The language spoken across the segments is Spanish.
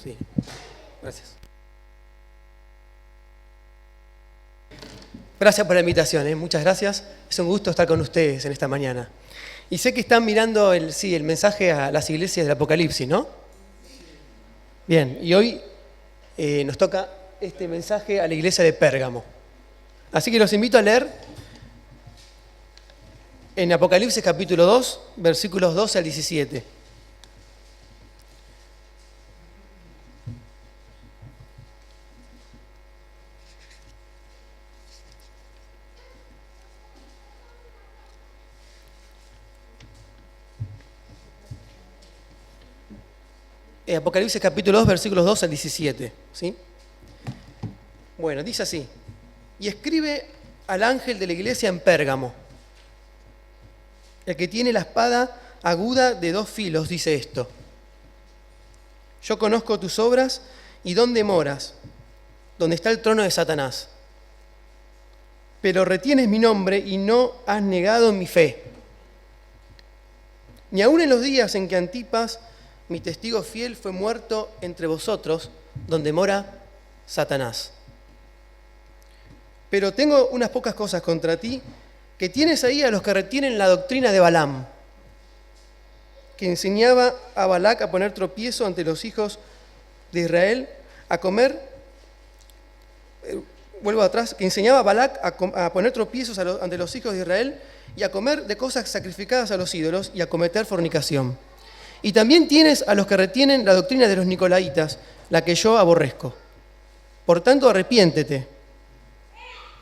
Sí, gracias. Gracias por la invitación, muchas gracias. Es un gusto estar con ustedes en esta mañana. Y sé que están mirando el mensaje a las iglesias del Apocalipsis, ¿no? Bien, y hoy nos toca este mensaje a la iglesia de Pérgamo. Así que los invito a leer en Apocalipsis capítulo 2, versículos 12 al 17. Apocalipsis capítulo 2, versículos 12 al 17. ¿Sí? Bueno, dice así. Y escribe al ángel de la iglesia en Pérgamo. El que tiene la espada aguda de 2 filos dice esto. Yo conozco tus obras y dónde moras, donde está el trono de Satanás. Pero retienes mi nombre y no has negado mi fe. Ni aun en los días en que Antipas, mi testigo fiel, fue muerto entre vosotros, donde mora Satanás. Pero tengo unas pocas cosas contra ti, que tienes ahí a los que retienen la doctrina de Balaam, que enseñaba a Balac a poner tropiezo ante los hijos de Israel, a comer, que enseñaba a Balac a poner tropiezos ante los hijos de Israel y a comer de cosas sacrificadas a los ídolos y a cometer fornicación. Y también tienes a los que retienen la doctrina de los nicolaitas, la que yo aborrezco. Por tanto, arrepiéntete,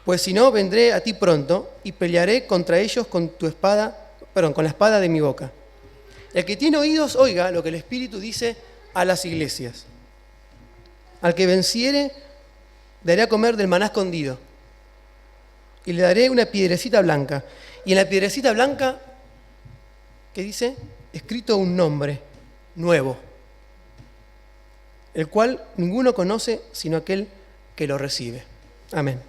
pues si no, vendré a ti pronto y pelearé contra ellos con la espada de mi boca. El que tiene oídos, oiga lo que el Espíritu dice a las iglesias. Al que venciere, daré a comer del maná escondido, y le daré una piedrecita blanca. Y en la piedrecita blanca, ¿qué dice? Escrito un nombre nuevo, el cual ninguno conoce sino aquel que lo recibe. Amén.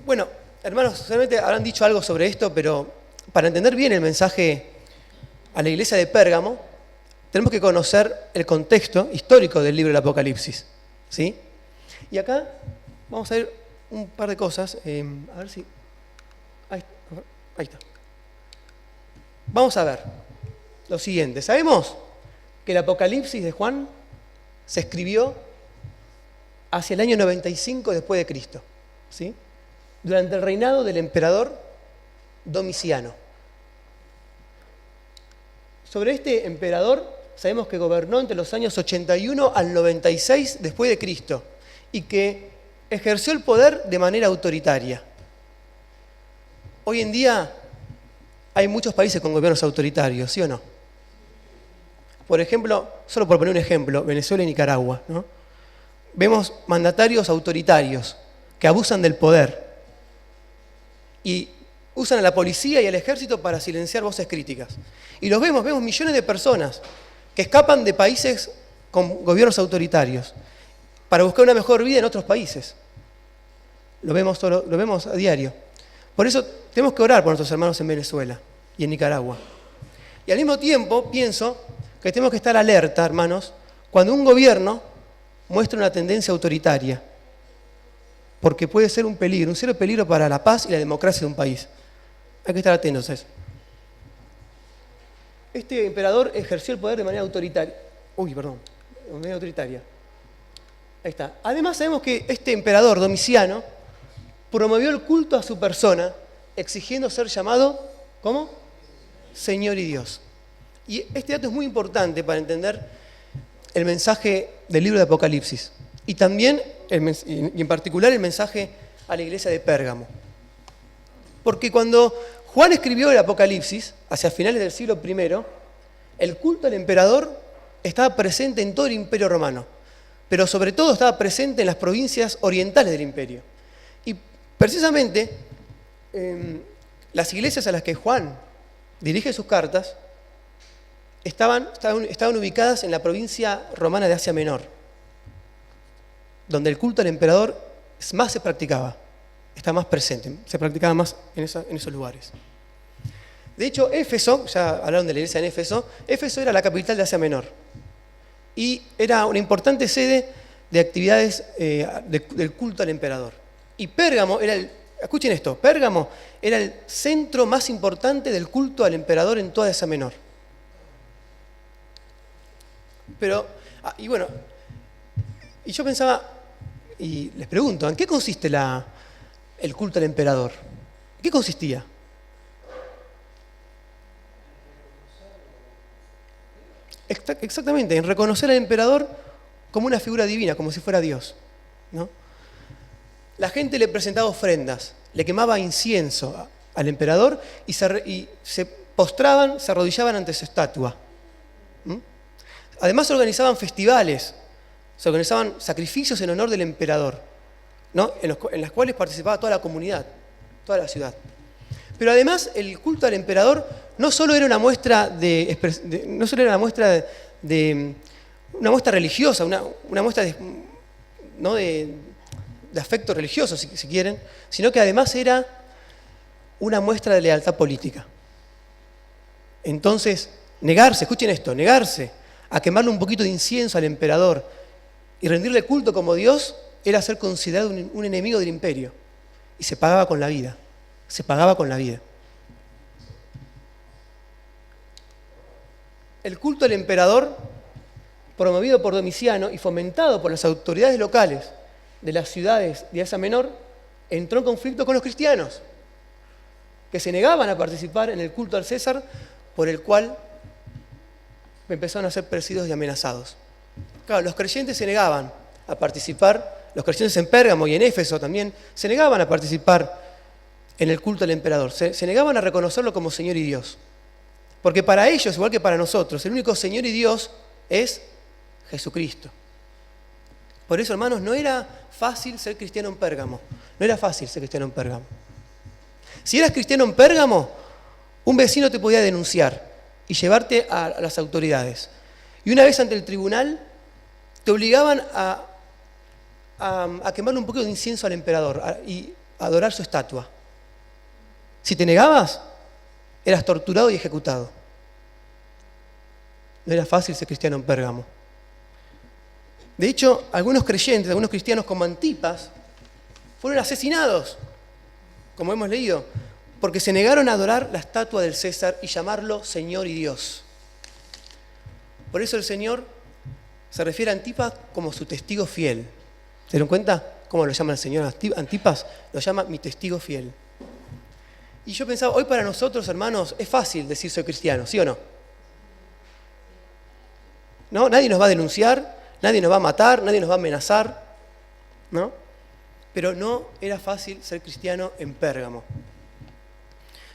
Bueno, hermanos, seguramente habrán dicho algo sobre esto, pero para entender bien el mensaje a la iglesia de Pérgamo, tenemos que conocer el contexto histórico del libro del Apocalipsis, ¿sí? Y acá vamos a ver un par de cosas. A ver si... Ahí está. Vamos a ver lo siguiente. Sabemos que el Apocalipsis de Juan se escribió hacia el año 95 después de Cristo, ¿sí? Durante el reinado del emperador Domiciano. Sobre este emperador sabemos que gobernó entre los años 81 al 96 después de Cristo y que ejerció el poder de manera autoritaria. Hoy en día hay muchos países con gobiernos autoritarios, ¿sí o no? Por ejemplo, solo por poner un ejemplo, Venezuela y Nicaragua, ¿no? Vemos mandatarios autoritarios que abusan del poder y usan a la policía y al ejército para silenciar voces críticas. Y vemos millones de personas que escapan de países con gobiernos autoritarios para buscar una mejor vida en otros países. Lo vemos a diario. Por eso tenemos que orar por nuestros hermanos en Venezuela y en Nicaragua. Y al mismo tiempo pienso que tenemos que estar alerta, hermanos, cuando un gobierno muestra una tendencia autoritaria, porque puede ser un serio peligro para la paz y la democracia de un país. Hay que estar atentos a eso. Este emperador ejerció el poder de manera autoritaria. De manera autoritaria. Ahí está. Además sabemos que este emperador Domiciano promovió el culto a su persona, exigiendo ser llamado, ¿cómo? Señor y Dios. Y este dato es muy importante para entender el mensaje del libro de Apocalipsis. Y también, y en particular, el mensaje a la iglesia de Pérgamo. Porque cuando Juan escribió el Apocalipsis, hacia finales del siglo I, el culto al emperador estaba presente en todo el imperio romano, pero sobre todo estaba presente en las provincias orientales del imperio. Y precisamente las iglesias a las que Juan dirige sus cartas estaban ubicadas en la provincia romana de Asia Menor, donde el culto al emperador más se practicaba, está más presente, se practicaba más en esos lugares. De hecho, Éfeso, ya hablaron de la iglesia en Éfeso, Éfeso era la capital de Asia Menor. y era una importante sede de actividades del culto al emperador. Y Pérgamo era escuchen esto, Pérgamo era el centro más importante del culto al emperador en toda Asia Menor. Pero, y yo pensaba, y les pregunto, ¿en qué consiste el culto al emperador? ¿En qué consistía? Exactamente, en reconocer al emperador como una figura divina, como si fuera Dios, ¿no? La gente le presentaba ofrendas, le quemaba incienso al emperador y se postraban, se arrodillaban ante su estatua. Además se organizaban festivales, se organizaban sacrificios en honor del emperador, ¿no? En las cuales participaba toda la comunidad, toda la ciudad. Pero además el culto al emperador no solo era una muestra una muestra religiosa, una muestra de afecto religioso, si quieren, sino que además era una muestra de lealtad política. Entonces, escuchen esto, negarse a quemarle un poquito de incienso al emperador y rendirle culto como Dios era ser considerado un enemigo del imperio. Y se pagaba con la vida. Se pagaba con la vida. El culto al emperador, promovido por Domiciano y fomentado por las autoridades locales de las ciudades de Asia Menor, entró en conflicto con los cristianos, que se negaban a participar en el culto al César, por el cual empezaron a ser perseguidos y amenazados. Claro, los creyentes se negaban a participar, los creyentes en Pérgamo y en Éfeso también, se negaban a participar en el culto al emperador, se negaban a reconocerlo como Señor y Dios. Porque para ellos, igual que para nosotros, el único Señor y Dios es Jesucristo. Por eso, hermanos, no era fácil ser cristiano en Pérgamo. No era fácil ser cristiano en Pérgamo. Si eras cristiano en Pérgamo, un vecino te podía denunciar y llevarte a las autoridades. Y una vez ante el tribunal, te obligaban a quemarle un poquito de incienso al emperador y a adorar su estatua. Si te negabas, eras torturado y ejecutado. No era fácil ser cristiano en Pérgamo. De hecho, algunos creyentes, algunos cristianos como Antipas, fueron asesinados, como hemos leído, porque se negaron a adorar la estatua del César y llamarlo Señor y Dios. Por eso el Señor se refiere a Antipas como su testigo fiel. ¿Se dieron cuenta cómo lo llama el Señor Antipas? Lo llama mi testigo fiel. Y yo pensaba, hoy para nosotros, hermanos, es fácil decir soy cristiano, ¿sí o no? ¿No? Nadie nos va a denunciar, nadie nos va a matar, nadie nos va a amenazar, ¿no? Pero no era fácil ser cristiano en Pérgamo.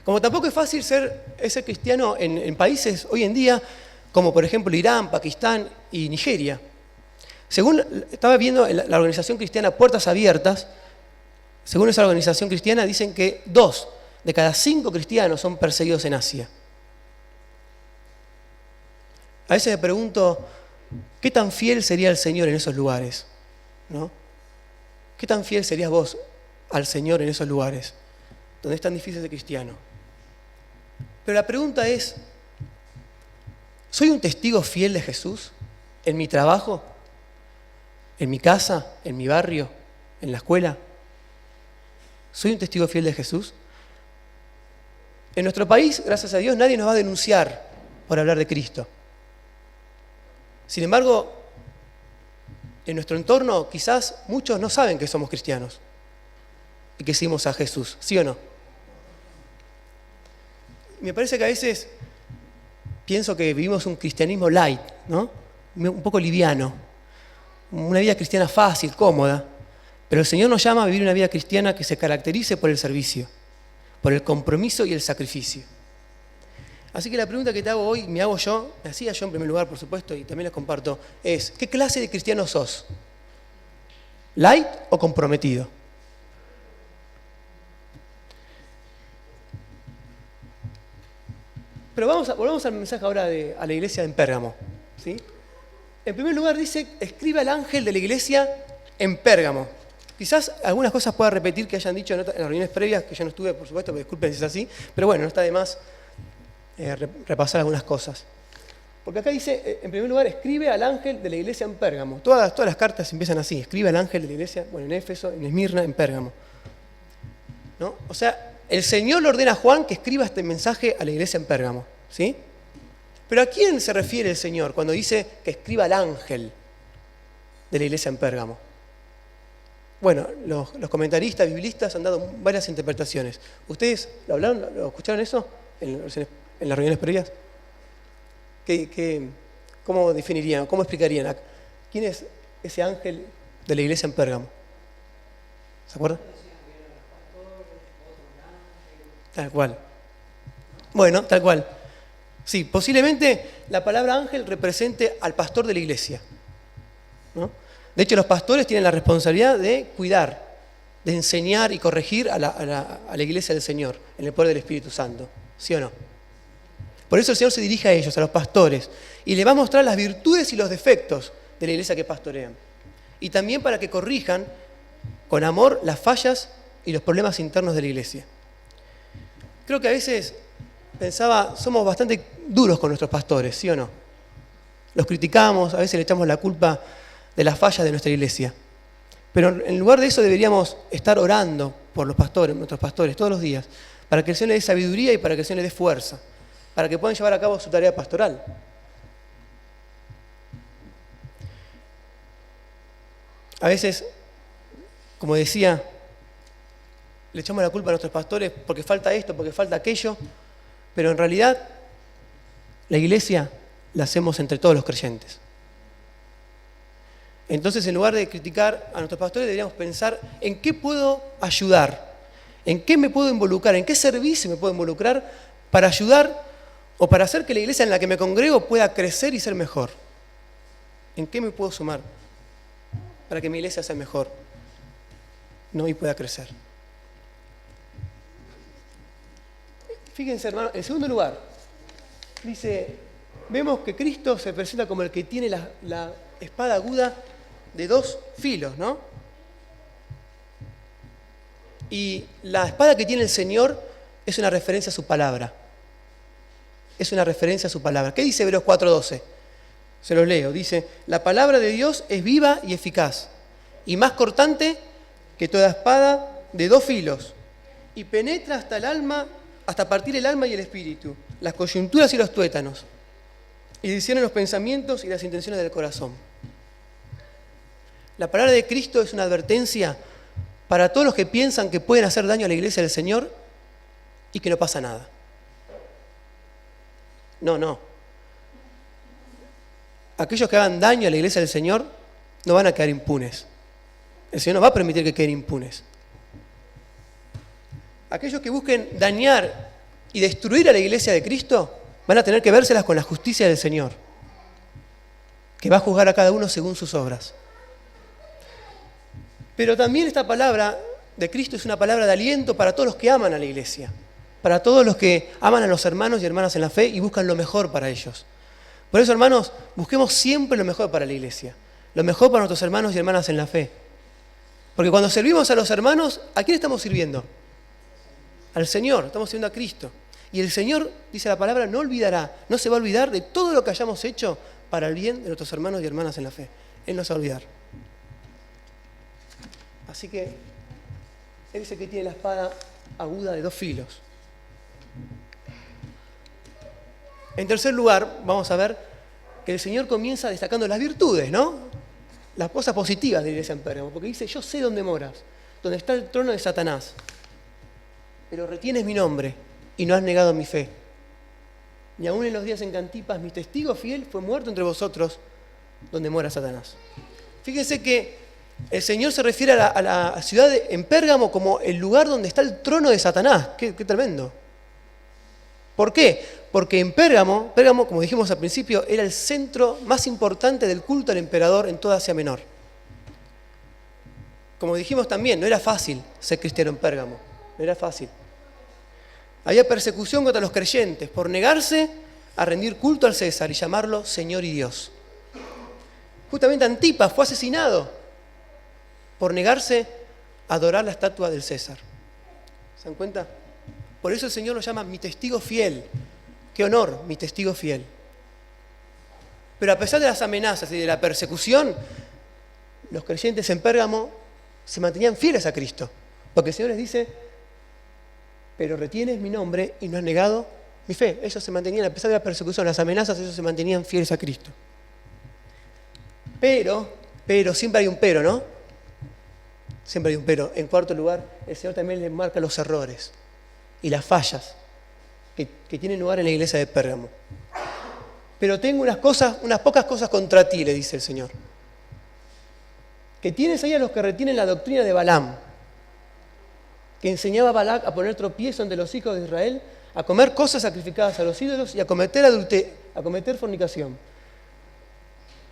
Como tampoco es fácil ser cristiano en países hoy en día, como por ejemplo Irán, Pakistán y Nigeria. Según estaba viendo la organización cristiana Puertas Abiertas, según esa organización cristiana, dicen que 2 de cada 5 cristianos son perseguidos en Asia. A veces me pregunto, ¿qué tan fiel sería el Señor en esos lugares? ¿No? ¿Qué tan fiel serías vos al Señor en esos lugares donde es tan difícil ser cristiano? Pero la pregunta es, ¿soy un testigo fiel de Jesús en mi trabajo, en mi casa, en mi barrio, en la escuela? ¿Soy un testigo fiel de Jesús? En nuestro país, gracias a Dios, nadie nos va a denunciar por hablar de Cristo. Sin embargo, en nuestro entorno quizás muchos no saben que somos cristianos y que seguimos a Jesús, ¿sí o no? Me parece que a veces pienso que vivimos un cristianismo light, ¿no? Un poco liviano, una vida cristiana fácil, cómoda, pero el Señor nos llama a vivir una vida cristiana que se caracterice por el servicio, por el compromiso y el sacrificio. Así que la pregunta que te hago hoy, me hacía yo en primer lugar, por supuesto, y también les comparto, es, ¿qué clase de cristiano sos? ¿Light o comprometido? Pero volvamos al mensaje ahora a la iglesia en Pérgamo, ¿sí? En primer lugar dice, escribe al ángel de la iglesia en Pérgamo. Quizás algunas cosas pueda repetir que hayan dicho en las reuniones previas, que yo no estuve, por supuesto, disculpen si es así, pero bueno, no está de más repasar algunas cosas. Porque acá dice, en primer lugar, escribe al ángel de la iglesia en Pérgamo. Todas las cartas empiezan así, escribe al ángel de la iglesia, bueno, en Éfeso, en Esmirna, en Pérgamo. ¿No? O sea, el Señor le ordena a Juan que escriba este mensaje a la iglesia en Pérgamo, ¿sí? Pero ¿a quién se refiere el Señor cuando dice que escriba al ángel de la iglesia en Pérgamo? Bueno, los comentaristas, biblistas han dado varias interpretaciones. ¿Ustedes lo hablaron, lo escucharon eso en las reuniones previas? ¿Cómo definirían, cómo explicarían? ¿Quién es ese ángel de la iglesia en Pérgamo? ¿Se acuerdan? Tal cual. Bueno, tal cual. Sí, posiblemente la palabra ángel represente al pastor de la iglesia, ¿no? De hecho, los pastores tienen la responsabilidad de cuidar, de enseñar y corregir a la iglesia del Señor en el poder del Espíritu Santo. ¿Sí o no? Por eso el Señor se dirige a ellos, a los pastores, y les va a mostrar las virtudes y los defectos de la iglesia que pastorean. Y también para que corrijan con amor las fallas y los problemas internos de la iglesia. Creo que a veces pensaba, somos bastante duros con nuestros pastores, ¿sí o no? Los criticamos, a veces le echamos la culpa de las fallas de nuestra iglesia. Pero en lugar de eso deberíamos estar orando por los pastores, nuestros pastores, todos los días, para que el Señor les dé sabiduría y para que el Señor les dé fuerza, para que puedan llevar a cabo su tarea pastoral. A veces, como decía, le echamos la culpa a nuestros pastores porque falta esto, porque falta aquello, pero en realidad la iglesia la hacemos entre todos los creyentes. Entonces, en lugar de criticar a nuestros pastores, deberíamos pensar en qué puedo ayudar, en qué me puedo involucrar, en qué servicio me puedo involucrar para ayudar o para hacer que la iglesia en la que me congrego pueda crecer y ser mejor. ¿En qué me puedo sumar para que mi iglesia sea mejor, no, y pueda crecer? Fíjense, hermano, en segundo lugar, dice, vemos que Cristo se presenta como el que tiene la espada aguda de 2 filos, ¿no? Y la espada que tiene el Señor es una referencia a su palabra. Es una referencia a su palabra. ¿Qué dice Hebreos 4:12? Se los leo. Dice, la palabra de Dios es viva y eficaz, y más cortante que toda espada de 2 filos, y penetra hasta el alma, hasta partir el alma y el espíritu, las coyunturas y los tuétanos, y discierne los pensamientos y las intenciones del corazón. La palabra de Cristo es una advertencia para todos los que piensan que pueden hacer daño a la iglesia del Señor y que no pasa nada. No. Aquellos que hagan daño a la iglesia del Señor no van a quedar impunes. El Señor no va a permitir que queden impunes. Aquellos que busquen dañar y destruir a la iglesia de Cristo van a tener que vérselas con la justicia del Señor, que va a juzgar a cada uno según sus obras. Pero también esta palabra de Cristo es una palabra de aliento para todos los que aman a la iglesia, para todos los que aman a los hermanos y hermanas en la fe y buscan lo mejor para ellos. Por eso, hermanos, busquemos siempre lo mejor para la iglesia, lo mejor para nuestros hermanos y hermanas en la fe. Porque cuando servimos a los hermanos, ¿a quién estamos sirviendo? Al Señor, estamos sirviendo a Cristo. Y el Señor, dice la palabra, no olvidará, no se va a olvidar de todo lo que hayamos hecho para el bien de nuestros hermanos y hermanas en la fe. Él no se va a olvidar. Así que Él dice que tiene la espada aguda de 2 filos. En tercer lugar, vamos a ver que el Señor comienza destacando las virtudes, ¿no? Las cosas positivas de la iglesia en Pérgamo, porque dice, yo sé dónde moras, donde está el trono de Satanás, pero retienes mi nombre y no has negado mi fe. Y aún en los días en que Antipas, mi testigo fiel, fue muerto entre vosotros, donde mora Satanás. Fíjense que el Señor se refiere a la ciudad en Pérgamo como el lugar donde está el trono de Satanás. Qué tremendo. ¿Por qué? Porque en Pérgamo, como dijimos al principio, era el centro más importante del culto al emperador en toda Asia Menor. Como dijimos también, no era fácil ser cristiano en Pérgamo, no era fácil. Había persecución contra los creyentes por negarse a rendir culto al César y llamarlo Señor y Dios. Justamente Antipas fue asesinado por negarse a adorar la estatua del César. ¿Se dan cuenta? Por eso el Señor lo llama mi testigo fiel. ¡Qué honor, mi testigo fiel! Pero a pesar de las amenazas y de la persecución, los creyentes en Pérgamo se mantenían fieles a Cristo. Porque el Señor les dice, pero retienes mi nombre y no has negado mi fe. Ellos se mantenían, a pesar de la persecución, las amenazas, ellos se mantenían fieles a Cristo. Pero, siempre hay un pero, ¿no? Siempre hay un pero. En cuarto lugar, el Señor también les marca los errores y las fallas que tienen lugar en la iglesia de Pérgamo. Pero tengo unas pocas cosas contra ti, le dice el Señor. Que tienes ahí a los que retienen la doctrina de Balaam, que enseñaba a Balac a poner tropiezo ante los hijos de Israel, a comer cosas sacrificadas a los ídolos y a cometer fornicación.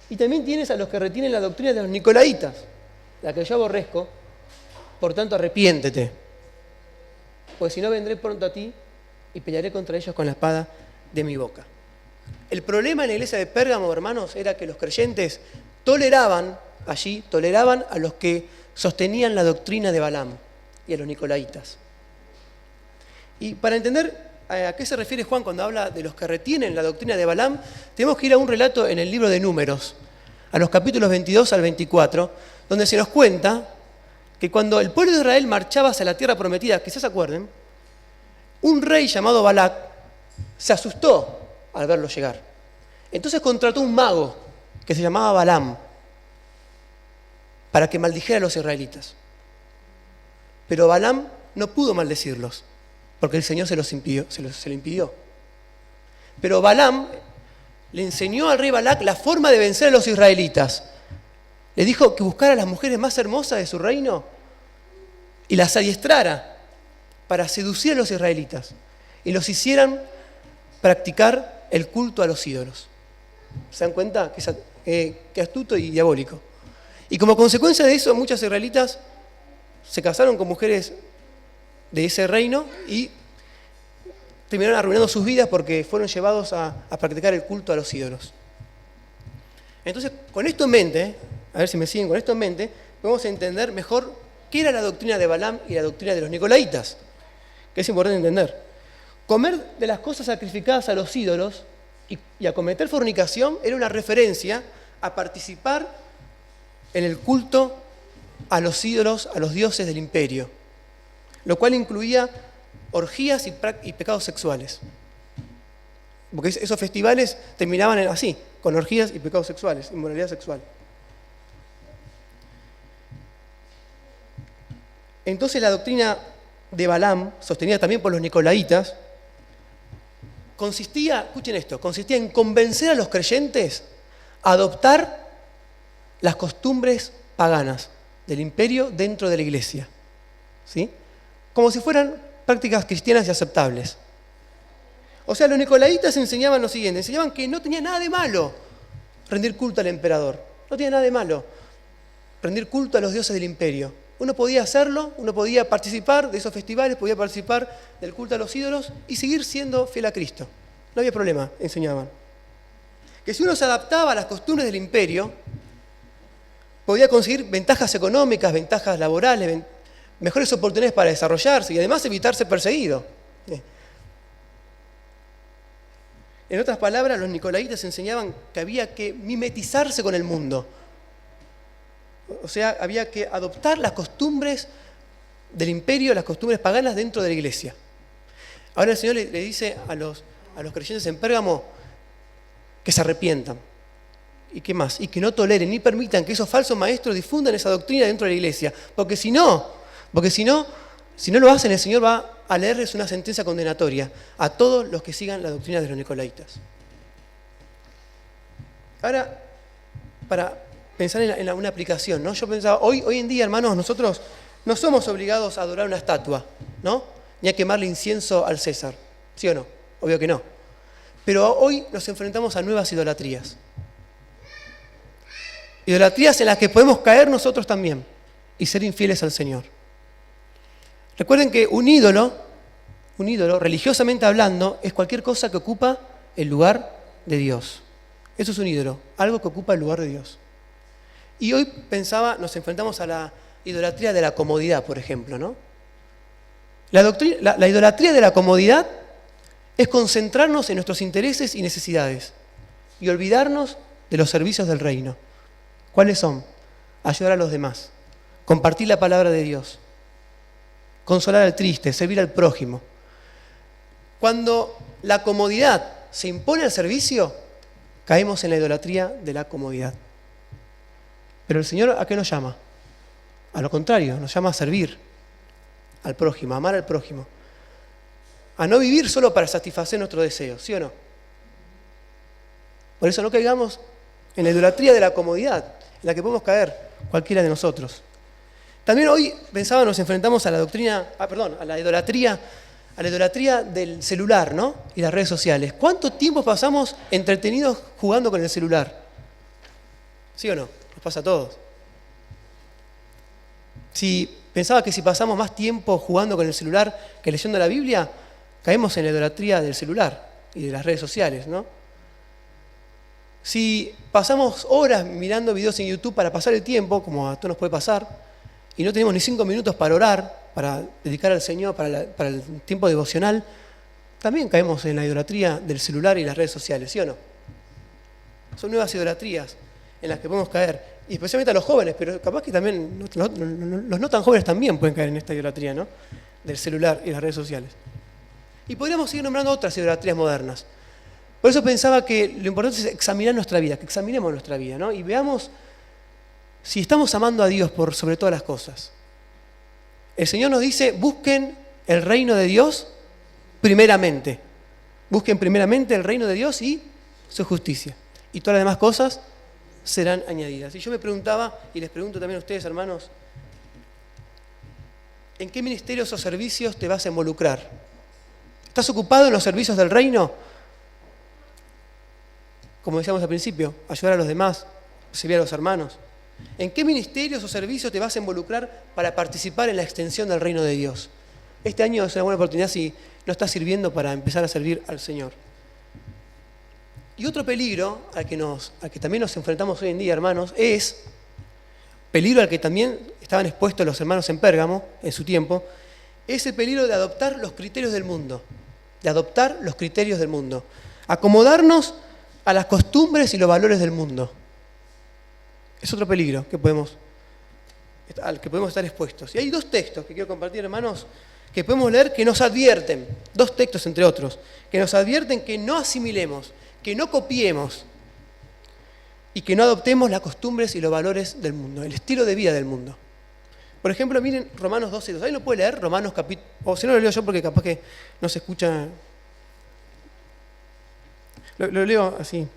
Y también tienes a los que retienen la doctrina de los nicolaitas, la que yo aborrezco, por tanto arrepiéntete, pues si no vendré pronto a ti y pelearé contra ellos con la espada de mi boca. El problema en la iglesia de Pérgamo, hermanos, era que los creyentes toleraban a los que sostenían la doctrina de Balaam y a los nicolaitas. Y para entender a qué se refiere Juan cuando habla de los que retienen la doctrina de Balaam, tenemos que ir a un relato en el libro de Números, a los capítulos 22 al 24, donde se nos cuenta que cuando el pueblo de Israel marchaba hacia la tierra prometida, quizás se acuerden, un rey llamado Balac se asustó al verlo llegar. Entonces contrató un mago que se llamaba Balaam para que maldijera a los israelitas. Pero Balaam no pudo maldecirlos, porque el Señor se lo impidió. Pero Balaam le enseñó al rey Balac la forma de vencer a los israelitas. Le dijo que buscara a las mujeres más hermosas de su reino y las adiestrara para seducir a los israelitas y los hicieran practicar el culto a los ídolos. ¿Se dan cuenta? Que astuto y diabólico. Y como consecuencia de eso, muchos israelitas se casaron con mujeres de ese reino y terminaron arruinando sus vidas porque fueron llevados a practicar el culto a los ídolos. Entonces, con esto en mente, a ver si me siguen, con esto en mente, podemos entender mejor qué era la doctrina de Balaam y la doctrina de los nicolaitas, que es importante entender. Comer de las cosas sacrificadas a los ídolos y a cometer fornicación era una referencia a participar en el culto a los ídolos, a los dioses del imperio, lo cual incluía orgías y pecados sexuales. Porque esos festivales terminaban así, con orgías y pecados sexuales, inmoralidad sexual. Entonces la doctrina de Balaam, sostenida también por los nicolaitas, consistía en convencer a los creyentes a adoptar las costumbres paganas del imperio dentro de la iglesia, ¿sí? Como si fueran prácticas cristianas y aceptables. O sea, los nicolaitas enseñaban lo siguiente, enseñaban que no tenía nada de malo rendir culto al emperador, no tenía nada de malo rendir culto a los dioses del imperio. Uno podía hacerlo, uno podía participar de esos festivales, podía participar del culto a los ídolos y seguir siendo fiel a Cristo. No había problema, enseñaban. Que si uno se adaptaba a las costumbres del imperio, podía conseguir ventajas económicas, ventajas laborales, mejores oportunidades para desarrollarse y además evitar ser perseguido. En otras palabras, los nicolaitas enseñaban que había que mimetizarse con el mundo. O sea, había que adoptar las costumbres del imperio, las costumbres paganas dentro de la iglesia. Ahora el Señor le dice a los creyentes en Pérgamo que se arrepientan. ¿Y qué más? Y que no toleren ni permitan que esos falsos maestros difundan esa doctrina dentro de la iglesia. Porque si no lo hacen, el Señor va a leerles una sentencia condenatoria a todos los que sigan la doctrina de los nicolaitas. Ahora, para pensar en una aplicación, ¿no? Yo pensaba, hoy en día, hermanos, nosotros no somos obligados a adorar una estatua, ¿no? Ni a quemarle incienso al César, ¿sí o no? Obvio que no. Pero hoy nos enfrentamos a nuevas idolatrías. Idolatrías en las que podemos caer nosotros también y ser infieles al Señor. Recuerden que un ídolo, religiosamente hablando, es cualquier cosa que ocupa el lugar de Dios. Eso es un ídolo, algo que ocupa el lugar de Dios. Y hoy nos enfrentamos a la idolatría de la comodidad, por ejemplo, ¿no? La idolatría de la comodidad es concentrarnos en nuestros intereses y necesidades y olvidarnos de los servicios del reino. ¿Cuáles son? Ayudar a los demás, compartir la palabra de Dios, consolar al triste, servir al prójimo. Cuando la comodidad se impone al servicio, caemos en la idolatría de la comodidad. Pero el Señor, ¿a qué nos llama? A lo contrario, nos llama a servir al prójimo, a amar al prójimo. A no vivir solo para satisfacer nuestros deseos, ¿sí o no? Por eso no caigamos en la idolatría de la comodidad, en la que podemos caer cualquiera de nosotros. También hoy pensaba, nos enfrentamos a la a la idolatría del celular, ¿no? Y las redes sociales. ¿Cuánto tiempo pasamos entretenidos jugando con el celular? ¿Sí o no? Nos pasa a todos. Pensaba que si pasamos más tiempo jugando con el celular que leyendo la Biblia, caemos en la idolatría del celular y de las redes sociales, ¿no? Si pasamos horas mirando videos en YouTube para pasar el tiempo, como a todos nos puede pasar, y no tenemos ni 5 minutos para orar, para dedicar al Señor, para el tiempo devocional, también caemos en la idolatría del celular y las redes sociales, ¿sí o no? Son nuevas idolatrías en las que podemos caer, y especialmente a los jóvenes, pero capaz que también los no tan jóvenes también pueden caer en esta idolatría, ¿no? Del celular y las redes sociales. Y podríamos seguir nombrando otras idolatrías modernas. Por eso pensaba que lo importante es examinar nuestra vida, que examinemos nuestra vida, ¿no? Y veamos si estamos amando a Dios por sobre todas las cosas. El Señor nos dice, busquen el reino de Dios primeramente. Busquen primeramente el reino de Dios y su justicia. Y todas las demás cosas serán añadidas. Y yo me preguntaba, y les pregunto también a ustedes, hermanos, ¿en qué ministerios o servicios te vas a involucrar? ¿Estás ocupado en los servicios del reino? Como decíamos al principio, ayudar a los demás, servir a los hermanos. ¿En qué ministerios o servicios te vas a involucrar para participar en la extensión del reino de Dios? Este año es una buena oportunidad si no estás sirviendo para empezar a servir al Señor. Y otro peligro al que también nos enfrentamos hoy en día, hermanos, es peligro al que también estaban expuestos los hermanos en Pérgamo en su tiempo, es el peligro de adoptar los criterios del mundo. De adoptar los criterios del mundo. Acomodarnos a las costumbres y los valores del mundo. Es otro peligro al que podemos estar expuestos. Y hay 2 textos que quiero compartir, hermanos, que podemos leer que nos advierten, 2 textos entre otros, que nos advierten que no asimilemos, que no copiemos y que no adoptemos las costumbres y los valores del mundo, el estilo de vida del mundo. Por ejemplo, miren Romanos 12:2. ¿Alguien lo puede leer? Romanos capítulo... O si no, lo leo yo porque capaz que no se escucha... Lo leo así,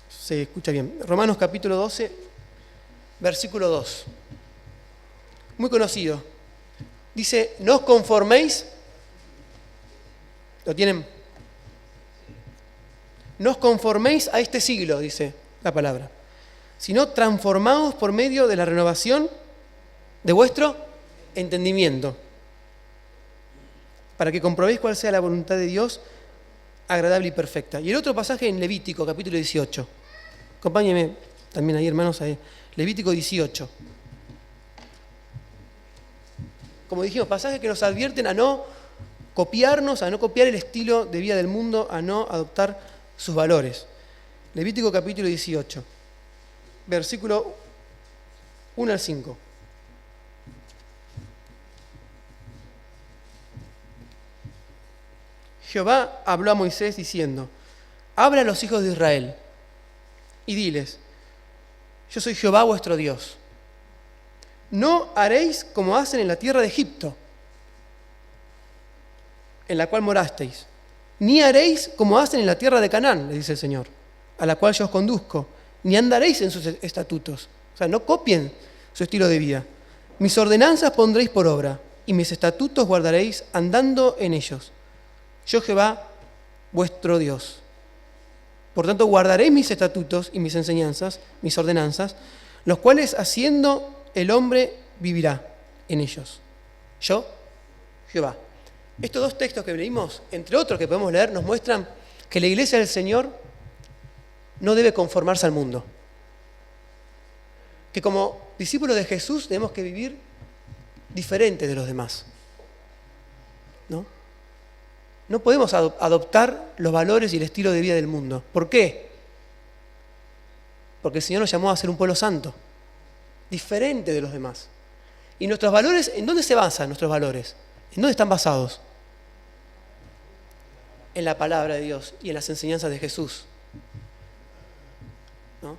se escucha bien. Romanos capítulo 12, versículo 2. Muy conocido. Dice, no os conforméis. ¿Lo tienen? No os conforméis a este siglo, dice la palabra, sino transformaos por medio de la renovación de vuestro entendimiento, para que comprobéis cuál sea la voluntad de Dios, agradable y perfecta. Y el otro pasaje en Levítico, capítulo 18. Acompáñenme también ahí, hermanos, ahí. Levítico 18. Como dijimos, pasajes que nos advierten a no copiarnos, a no copiar el estilo de vida del mundo, a no adoptar sus valores. Levítico capítulo 18, versículo 1 al 5. Jehová habló a Moisés diciendo, habla a los hijos de Israel y diles, yo soy Jehová vuestro Dios. No haréis como hacen en la tierra de Egipto, en la cual morasteis, ni haréis como hacen en la tierra de Canaán, le dice el Señor, a la cual yo os conduzco, ni andaréis en sus estatutos. O sea, no copien su estilo de vida. Mis ordenanzas pondréis por obra, y mis estatutos guardaréis andando en ellos. Yo Jehová, vuestro Dios. Por tanto, guardaréis mis estatutos y mis enseñanzas, mis ordenanzas, los cuales haciendo el hombre vivirá en ellos. Yo, Jehová. Estos 2 textos que leímos, entre otros que podemos leer, nos muestran que la iglesia del Señor no debe conformarse al mundo. Que como discípulos de Jesús tenemos que vivir diferentes de los demás. ¿No? No podemos adoptar los valores y el estilo de vida del mundo. ¿Por qué? porque el Señor nos llamó a ser un pueblo santo, diferente de los demás. ¿Y nuestros valores, en dónde se basan nuestros valores? ¿En dónde están basados? En la palabra de Dios y en las enseñanzas de Jesús, ¿no?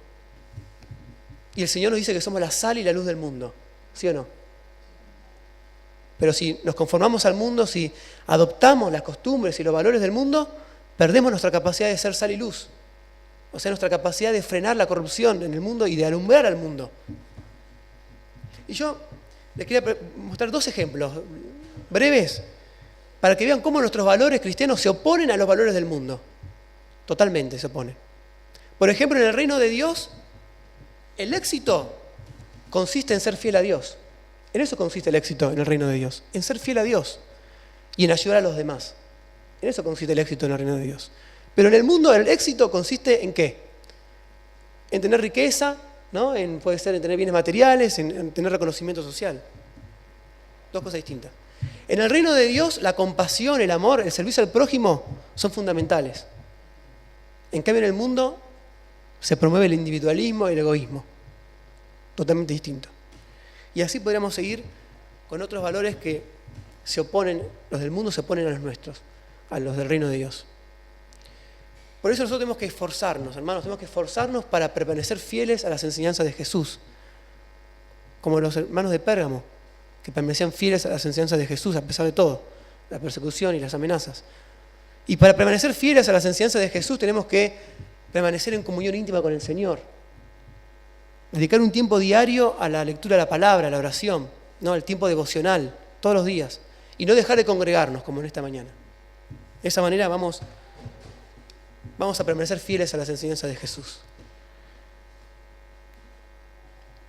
Y el Señor nos dice que somos la sal y la luz del mundo, ¿sí o no? Pero si nos conformamos al mundo, si adoptamos las costumbres y los valores del mundo, perdemos nuestra capacidad de ser sal y luz. O sea, nuestra capacidad de frenar la corrupción en el mundo y de alumbrar al mundo. Y yo les quería mostrar 2 ejemplos breves para que vean cómo nuestros valores cristianos se oponen a los valores del mundo. Totalmente se oponen. Por ejemplo, en el reino de Dios, el éxito consiste en ser fiel a Dios. En eso consiste el éxito en el reino de Dios, en ser fiel a Dios y en ayudar a los demás. En eso consiste el éxito en el reino de Dios. Pero en el mundo el éxito consiste ¿en qué? En tener riqueza, ¿no? Puede ser en tener bienes materiales, en tener reconocimiento social. 2 cosas distintas. En el reino de Dios la compasión, el amor, el servicio al prójimo son fundamentales. En cambio en el mundo se promueve el individualismo y el egoísmo. Totalmente distinto. Y así podríamos seguir con otros valores que se oponen, los del mundo se oponen a los nuestros, a los del reino de Dios. Por eso nosotros tenemos que esforzarnos, hermanos, tenemos que esforzarnos para permanecer fieles a las enseñanzas de Jesús, como los hermanos de Pérgamo, que permanecían fieles a las enseñanzas de Jesús a pesar de todo, la persecución y las amenazas. Y para permanecer fieles a las enseñanzas de Jesús tenemos que permanecer en comunión íntima con el Señor. Dedicar un tiempo diario a la lectura de la palabra, a la oración, ¿no? Al tiempo devocional, todos los días. Y no dejar de congregarnos como en esta mañana. De esa manera vamos a permanecer fieles a las enseñanzas de Jesús.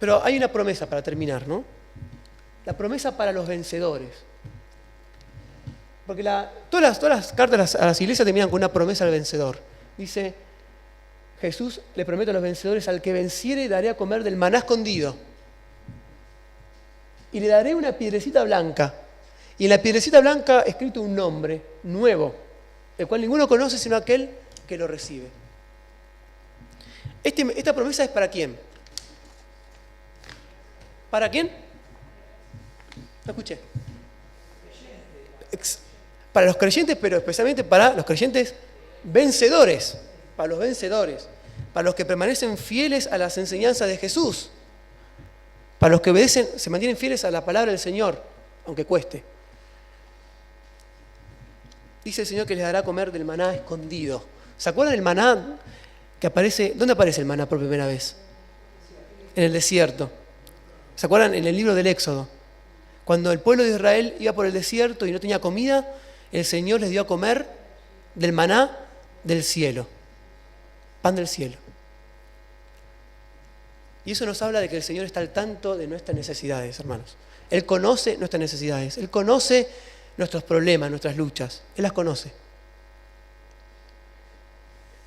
Pero hay una promesa para terminar, ¿no? La promesa para los vencedores. Porque todas las cartas a las iglesias terminan con una promesa al vencedor. Dice, Jesús le promete a los vencedores, al que venciere daré a comer del maná escondido. Y le daré una piedrecita blanca. Y en la piedrecita blanca escrito un nombre nuevo, el cual ninguno conoce sino aquel que lo recibe. Esta promesa es ¿para quién? ¿Para quién? No escuché. Para los creyentes, pero especialmente para los creyentes vencedores. Para los vencedores. Para los que permanecen fieles a las enseñanzas de Jesús. Para los que obedecen, se mantienen fieles a la palabra del Señor, aunque cueste. Dice el Señor que les dará a comer del maná escondido. ¿Se acuerdan del maná que aparece? ¿Dónde aparece el maná por primera vez? En el desierto. ¿Se acuerdan? En el libro del Éxodo. Cuando el pueblo de Israel iba por el desierto y no tenía comida, el Señor les dio a comer del maná del cielo. Pan del cielo. Y eso nos habla de que el Señor está al tanto de nuestras necesidades, hermanos. Él conoce nuestras necesidades. Él conoce nuestros problemas, nuestras luchas. Él las conoce.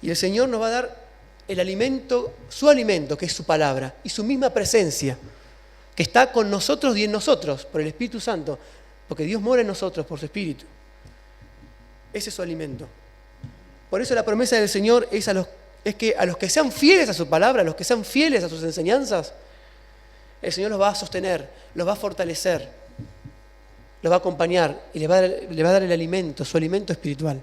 Y el Señor nos va a dar el alimento, su alimento, que es su palabra, y su misma presencia, que está con nosotros y en nosotros, por el Espíritu Santo, porque Dios mora en nosotros por su Espíritu. Ese es su alimento. Por eso la promesa del Señor es que a los que sean fieles a su palabra, a los que sean fieles a sus enseñanzas, el Señor los va a sostener, los va a fortalecer, los va a acompañar y le va a dar el alimento, su alimento espiritual.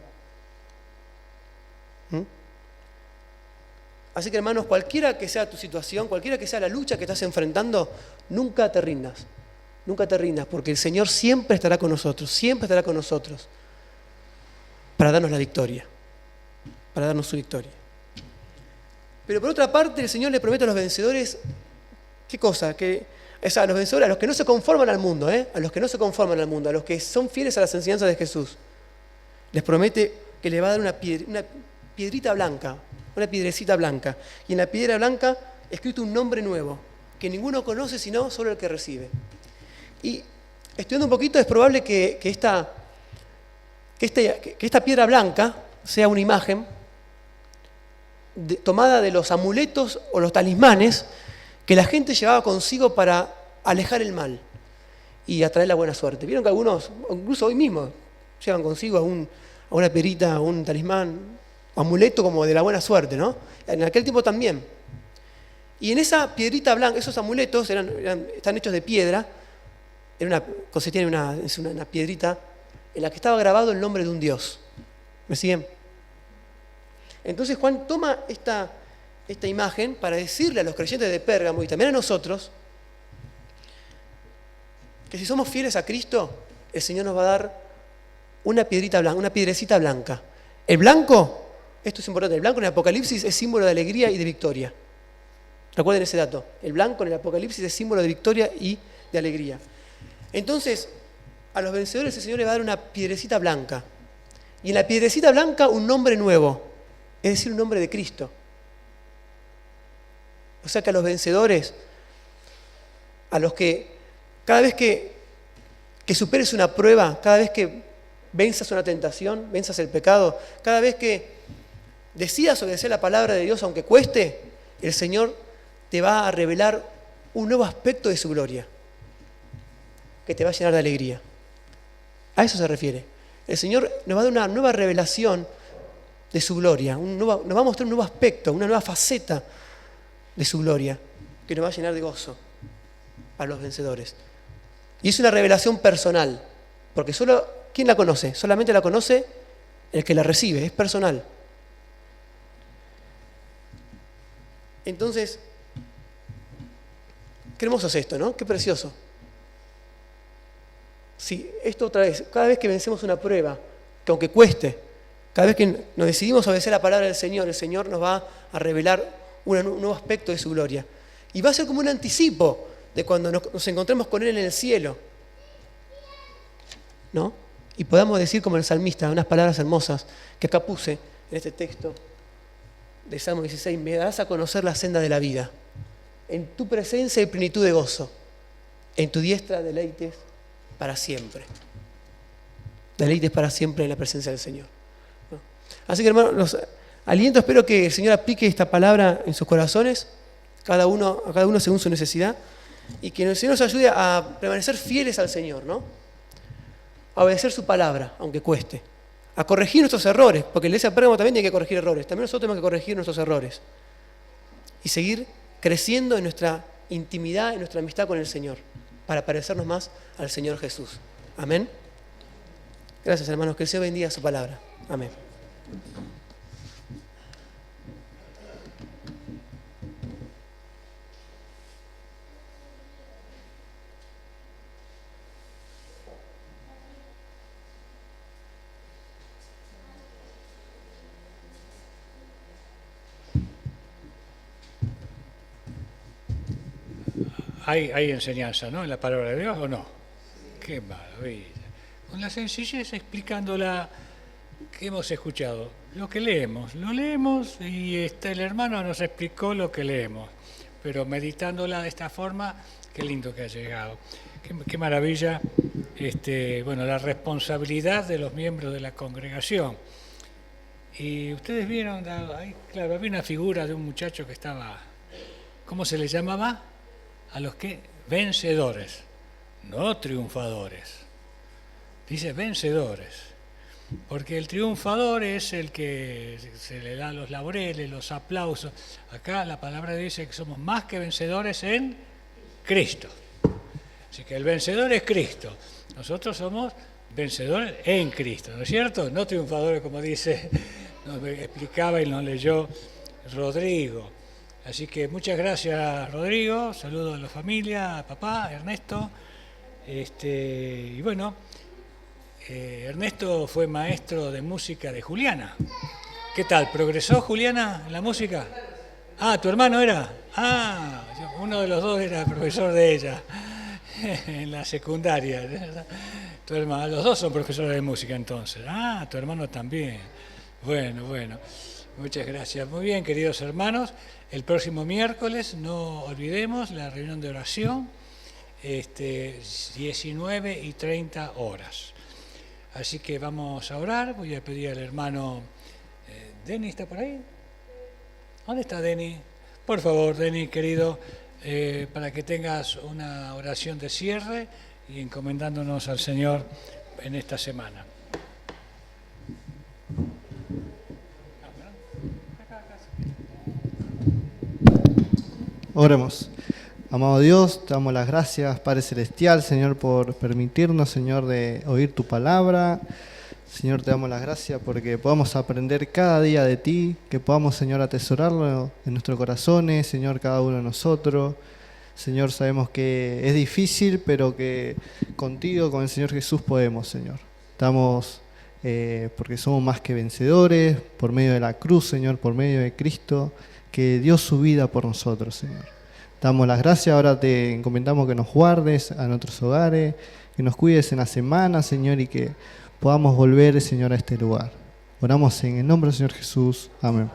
Así que, hermanos, cualquiera que sea tu situación, cualquiera que sea la lucha que estás enfrentando, nunca te rindas. Nunca te rindas, porque el Señor siempre estará con nosotros para darnos la victoria, para darnos su victoria. Pero por otra parte, el Señor le promete a los vencedores, ¿qué cosa? A los vencedores, a los que no se conforman al mundo, a los que no se conforman al mundo, a los que son fieles a las enseñanzas de Jesús, les promete que le va a dar una piedrita blanca, una piedrecita blanca, y en la piedra blanca escrito un nombre nuevo, que ninguno conoce sino solo el que recibe. Y estudiando un poquito, es probable que esta piedra blanca sea una imagen tomada de los amuletos o los talismanes que la gente llevaba consigo para alejar el mal y atraer la buena suerte. Vieron que algunos, incluso hoy mismo, llevan consigo a una piedrita, a un talismán, amuleto como de la buena suerte, ¿no? En aquel tiempo también. Y en esa piedrita blanca, esos amuletos están hechos de piedra, consistiera en una piedrita en la que estaba grabado el nombre de un dios. ¿Me siguen? Entonces Juan toma esta imagen para decirle a los creyentes de Pérgamo y también a nosotros que si somos fieles a Cristo, el Señor nos va a dar una piedrita blanca, una piedrecita blanca. El blanco, esto es importante, el blanco en el Apocalipsis es símbolo de alegría y de victoria. Recuerden ese dato. El blanco en el Apocalipsis es símbolo de victoria y de alegría. Entonces, a los vencedores el Señor le va a dar una piedrecita blanca. Y en la piedrecita blanca un nombre nuevo, es decir, un nombre de Cristo. O sea que a los vencedores, a los que cada vez que superes una prueba, cada vez que venzas una tentación, venzas el pecado, cada vez que decidas obedecer la palabra de Dios aunque cueste, el Señor te va a revelar un nuevo aspecto de su gloria, que te va a llenar de alegría. A eso se refiere. El Señor nos va a dar una nueva revelación de su gloria, nos va a mostrar un nuevo aspecto, una nueva faceta de su gloria, que nos va a llenar de gozo a los vencedores. Y es una revelación personal, porque solo, ¿quién la conoce? Solamente la conoce el que la recibe, es personal. Entonces, qué hermoso es esto, ¿no? Qué precioso. Sí, esto otra vez, cada vez que vencemos una prueba, que aunque cueste, cada vez que nos decidimos a obedecer la palabra del Señor, el Señor nos va a revelar un nuevo aspecto de su gloria. Y va a ser como un anticipo de cuando nos encontremos con Él en el cielo, ¿no? Y podamos decir como el salmista, unas palabras hermosas que acá puse en este texto de Salmo 16, me darás a conocer la senda de la vida. En tu presencia hay plenitud de gozo, en tu diestra deleites para siempre. Deleites para siempre en la presencia del Señor, ¿no? Así que hermanos, los aliento, espero que el Señor aplique esta palabra en sus corazones, a cada uno según su necesidad, y que el Señor nos ayude a permanecer fieles al Señor, ¿no? A obedecer su palabra, aunque cueste. A corregir nuestros errores, porque la iglesia de Pérgamo también tiene que corregir errores. También nosotros tenemos que corregir nuestros errores. Y seguir creciendo en nuestra intimidad, en nuestra amistad con el Señor, para parecernos más al Señor Jesús. Amén. Gracias, hermanos. Que el Señor bendiga su palabra. Amén. Hay enseñanza, ¿no?, en la palabra de Dios, ¿o no? Qué maravilla. Con la sencillez explicándola que hemos escuchado. Lo que leemos, lo leemos y el hermano nos explicó lo que leemos. Pero meditándola de esta forma, qué lindo que ha llegado. Qué maravilla, bueno, la responsabilidad de los miembros de la congregación. Y ustedes vieron, ahí, claro, había una figura de un muchacho que estaba, ¿cómo se le llamaba? A los que vencedores, no triunfadores. Dice vencedores, porque el triunfador es el que se le da los laureles, los aplausos. Acá la palabra dice que somos más que vencedores en Cristo. Así que el vencedor es Cristo. Nosotros somos vencedores en Cristo, ¿no es cierto? No triunfadores, como dice, nos explicaba y nos leyó Rodrigo. Así que muchas gracias, Rodrigo. Saludos a la familia, a papá, Ernesto. Y bueno, Ernesto fue maestro de música de Juliana. ¿Qué tal? ¿Progresó Juliana en la música? Ah, ¿tu hermano era? Ah, uno de los dos era profesor de ella en la secundaria. Tu hermano, los dos son profesores de música entonces. Ah, tu hermano también. Bueno. Muchas gracias. Muy bien, queridos hermanos. El próximo miércoles, no olvidemos, la reunión de oración, 19:30 horas. Así que vamos a orar. Voy a pedir al hermano Denny, ¿está por ahí? ¿Dónde está Denny? Por favor, Denny, querido, para que tengas una oración de cierre y encomendándonos al Señor en esta semana. Oremos. Amado Dios, te damos las gracias, Padre Celestial, Señor, por permitirnos, Señor, de oír tu palabra. Señor, te damos las gracias porque podamos aprender cada día de ti, que podamos, Señor, atesorarlo en nuestros corazones, Señor, cada uno de nosotros. Señor, sabemos que es difícil, pero que contigo, con el Señor Jesús, podemos, Señor. Estamos, porque somos más que vencedores, por medio de la cruz, Señor, por medio de Cristo, que dio su vida por nosotros, Señor. Damos las gracias, ahora te encomendamos que nos guardes a nuestros hogares, que nos cuides en la semana, Señor, y que podamos volver, Señor, a este lugar. Oramos en el nombre del Señor Jesús. Amén.